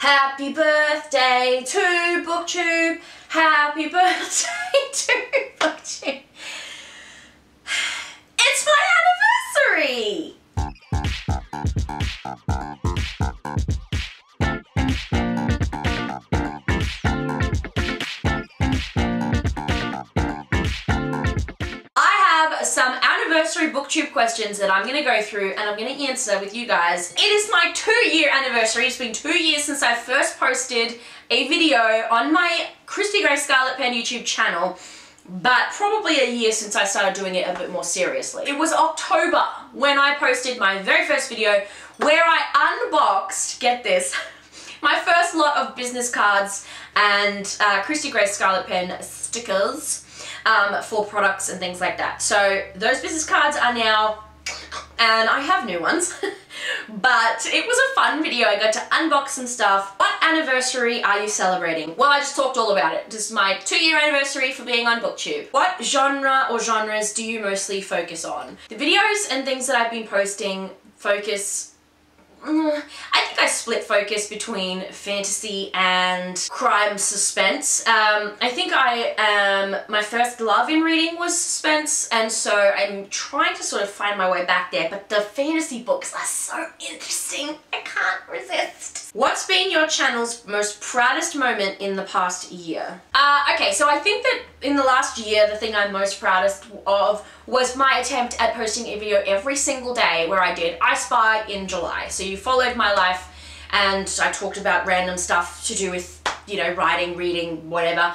Happy birthday to Booktube. Happy birthday to Booktube. It's my anniversary! Some anniversary booktube questions that I'm going to go through and I'm going to answer with you guys. It is my 2-year anniversary. It's been 2 years since I first posted a video on my Christy Grace Scarlet Pen YouTube channel, but probably a year since I started doing it a bit more seriously. It was October when I posted my very first video where I unboxed, get this, my first lot of business cards and Christy Grace Scarlet Pen stickers for products and things like that. So those business cards are now, and I have new ones, but it was a fun video. I got to unbox some stuff. What anniversary are you celebrating? Well, I just talked all about it. This is my 2-year anniversary for being on Booktube. What genre or genres do you mostly focus on? The videos and things that I've been posting focus, I think I split focus between fantasy and crime suspense. I think my first love in reading was suspense, and so I'm trying to sort of find my way back there, but the fantasy books are so interesting, I can't resist. What's been your channel's most proudest moment in the past year? Okay, so I think that in the last year, the thing I'm most proudest of was my attempt at posting a video every single day where I did I Spy in July. So you followed my life and I talked about random stuff to do with, you know, writing, reading, whatever.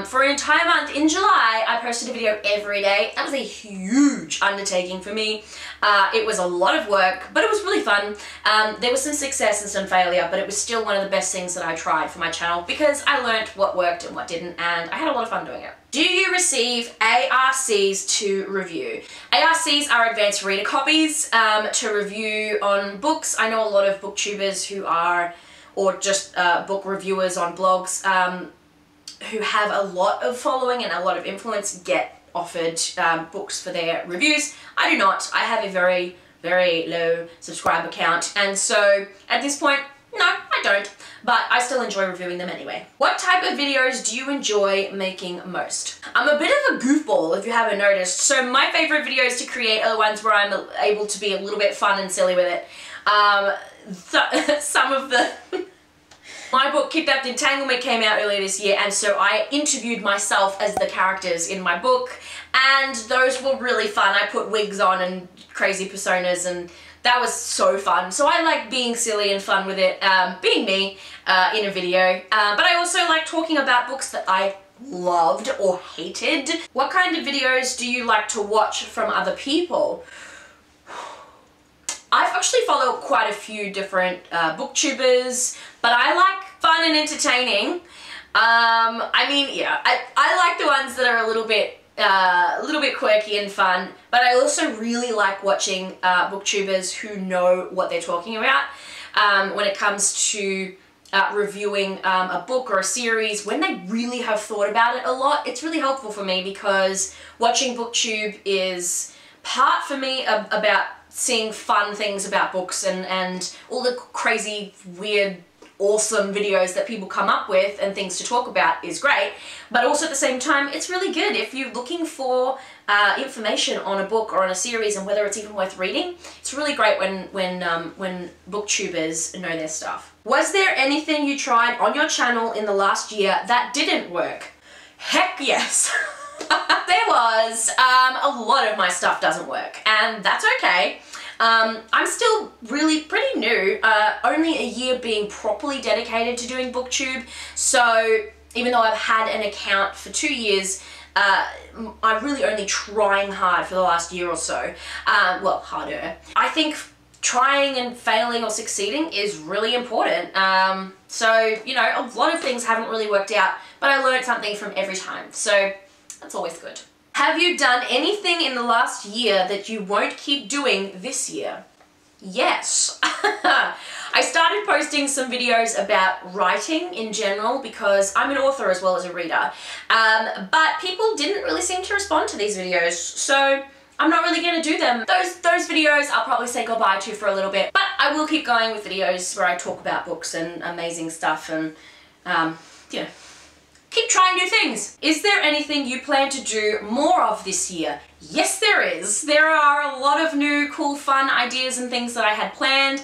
For an entire month in July, I posted a video every day. That was a huge undertaking for me. It was a lot of work, but it was really fun. There was some success and some failure, but it was still one of the best things that I tried for my channel because I learned what worked and what didn't, and I had a lot of fun doing it. Do you receive ARCs to review? ARCs are advanced reader copies to review on books. I know a lot of booktubers who are, or just book reviewers on blogs, who have a lot of following and a lot of influence get offered books for their reviews. I do not. I have a very, very low subscriber count, and so at this point, no, I don't, but I still enjoy reviewing them anyway. What type of videos do you enjoy making most? I'm a bit of a goofball, if you haven't noticed, so my favorite videos to create are the ones where I'm able to be a little bit fun and silly with it. Some of the... My book, Kidnapped Entanglement, came out earlier this year, and so I interviewed myself as the characters in my book, and those were really fun. I put wigs on and crazy personas, and that was so fun. So I like being silly and fun with it, being me in a video. But I also like talking about books that I loved or hated. What kind of videos do you like to watch from other people? I've actually followed quite a few different booktubers, but I like fun and entertaining. I mean, yeah, I like the ones that are a little bit quirky and fun, but I also really like watching booktubers who know what they're talking about when it comes to reviewing a book or a series. When they really have thought about it a lot, it's really helpful for me because watching booktube is part for me about seeing fun things about books and all the crazy, weird, awesome videos that people come up with and things to talk about is great, but also at the same time it's really good if you're looking for information on a book or on a series and whether it's even worth reading. It's really great when booktubers know their stuff. Was there anything you tried on your channel in the last year that didn't work? Heck yes. There was. A lot of my stuff doesn't work, and that's okay. I'm still really pretty new, only a year being properly dedicated to doing booktube, so even though I've had an account for 2 years, I'm really only trying hard for the last year or so. Well, harder. I think trying and failing or succeeding is really important. So, you know, a lot of things haven't really worked out, but I learned something from every time, so that's always good. Have you done anything in the last year that you won't keep doing this year? Yes. I started posting some videos about writing in general because I'm an author as well as a reader, but people didn't really seem to respond to these videos, so I'm not really gonna do them. Those videos I'll probably say goodbye to for a little bit, but I will keep going with videos where I talk about books and amazing stuff and, you know, keep trying new things. Is there anything you plan to do more of this year? Yes, there is. There are a lot of new, cool, fun ideas and things that I had planned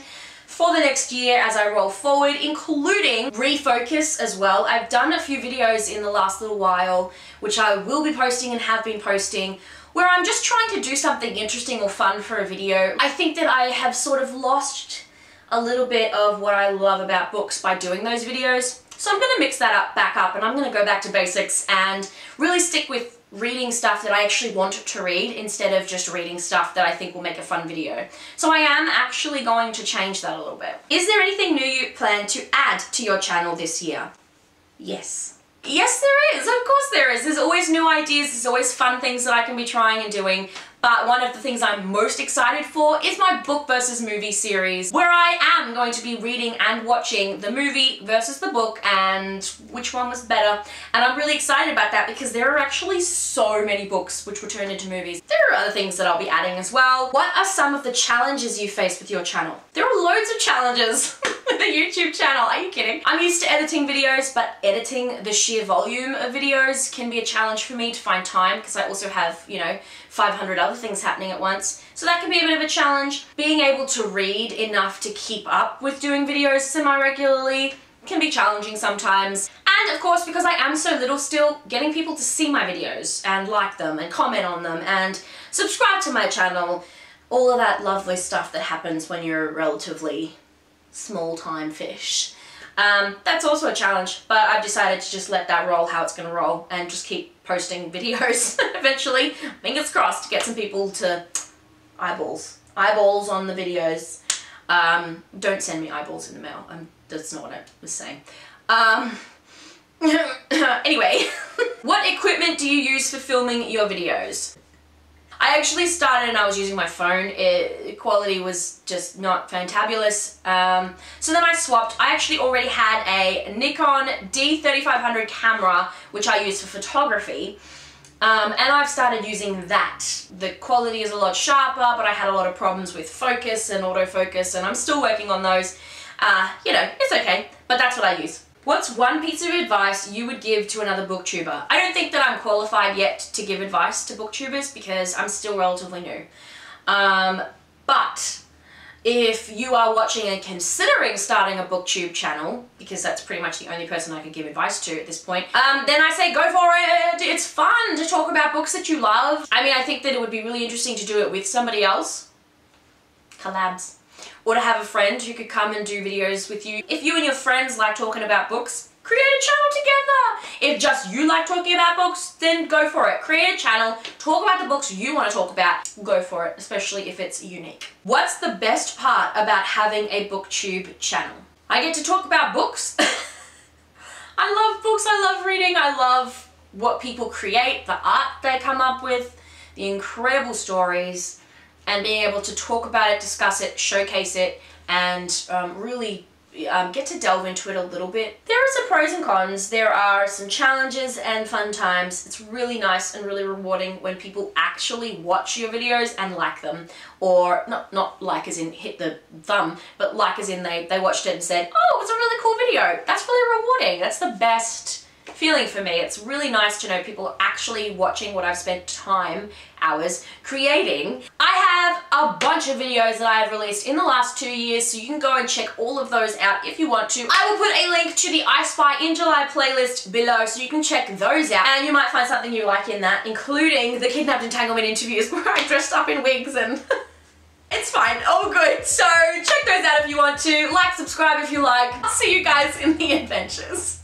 for the next year as I roll forward, including refocus as well. I've done a few videos in the last little while, which I will be posting and have been posting, where I'm just trying to do something interesting or fun for a video. I think that I have sort of lost a little bit of what I love about books by doing those videos. So I'm gonna mix that back up, and I'm gonna go back to basics and really stick with reading stuff that I actually want to read instead of just reading stuff that I think will make a fun video. So I am actually going to change that a little bit. Is there anything new you plan to add to your channel this year? Yes. Yes, there is. Of course there is. There's always new ideas. There's always fun things that I can be trying and doing. But one of the things I'm most excited for is my book versus movie series, where I am going to be reading and watching the movie versus the book and which one was better. And I'm really excited about that because there are actually so many books which were turned into movies. There are other things that I'll be adding as well. What are some of the challenges you face with your channel? There are loads of challenges with a YouTube channel. Are you kidding? I'm used to editing videos, but editing the sheer volume of videos can be a challenge for me to find time because I also have, you know, 500 other things happening at once. So that can be a bit of a challenge. Being able to read enough to keep up with doing videos semi-regularly can be challenging sometimes. And of course, because I am so little still, getting people to see my videos and like them and comment on them and subscribe to my channel, all of that lovely stuff that happens when you're a relatively small-time fish. That's also a challenge, but I've decided to just let that roll how it's gonna roll and just keep posting videos eventually. Fingers crossed to get some people to eyeballs on the videos. Don't send me eyeballs in the mail. That's not what I was saying. Anyway, what equipment do you use for filming your videos? I actually started and I was using my phone. Quality was just not fantabulous. So then I swapped. I actually already had a Nikon D3500 camera, which I use for photography. And I've started using that. The quality is a lot sharper, but I had a lot of problems with focus and autofocus, and I'm still working on those. You know, it's okay, but that's what I use. What's one piece of advice you would give to another booktuber? I don't think that I'm qualified yet to give advice to booktubers because I'm still relatively new. But if you are watching and considering starting a booktube channel, because that's pretty much the only person I could give advice to at this point, then I say go for it. It's fun to talk about books that you love. I mean, I think that it would be really interesting to do it with somebody else. Collabs. Or to have a friend who could come and do videos with you. If you and your friends like talking about books, create a channel together. If just you like talking about books, then go for it. Create a channel, talk about the books you want to talk about, go for it, especially if it's unique. What's the best part about having a booktube channel? I get to talk about books. I love books, I love reading, I love what people create, the art they come up with, the incredible stories, and being able to talk about it, discuss it, showcase it, and really get to delve into it a little bit. There are some pros and cons. There are some challenges and fun times. It's really nice and really rewarding when people actually watch your videos and like them. Or not like as in hit the thumb, but like as in they watched it and said, oh, it's a really cool video. That's really rewarding. That's the best feeling for me. It's really nice to know people are actually watching what I've spent hours creating. I have a bunch of videos that I have released in the last 2 years, so you can go and check all of those out if you want to. I will put a link to the I Spy in July playlist below, so you can check those out, and you might find something you like in that, including the Kidnapped Entanglement interviews where I dressed up in wigs and it's fine, all good. So check those out if you want to. Like, subscribe if you like. I'll see you guys in the adventures.